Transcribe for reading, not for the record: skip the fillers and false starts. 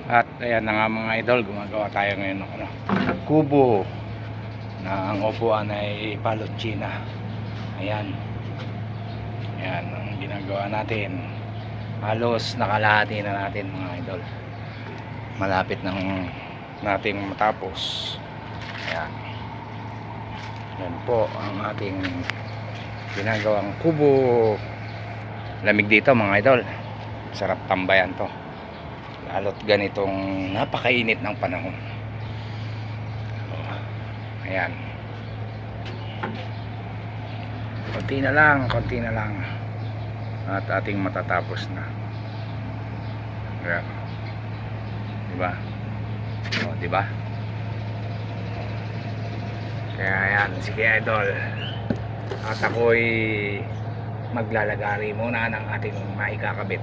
At ayan na nga mga idol, gumagawa tayo ngayon ng kubo na ang upuan ay palotsina. Ayan. Ayan ang ginagawa natin. Halos nakalahati na natin mga idol. Malapit ng nating matapos. Ayan. Yan po ang ating ginagawang kubo. Lamig dito mga idol. Sarap tambayan to. Lalo't ganitong napakainit ng panahon. Ayan. Konti na lang. At ating matatapos na. Ayan. Diba? O, diba? Kaya ayan, sige idol. At ako'y maglalagari muna ng ating maikakabit.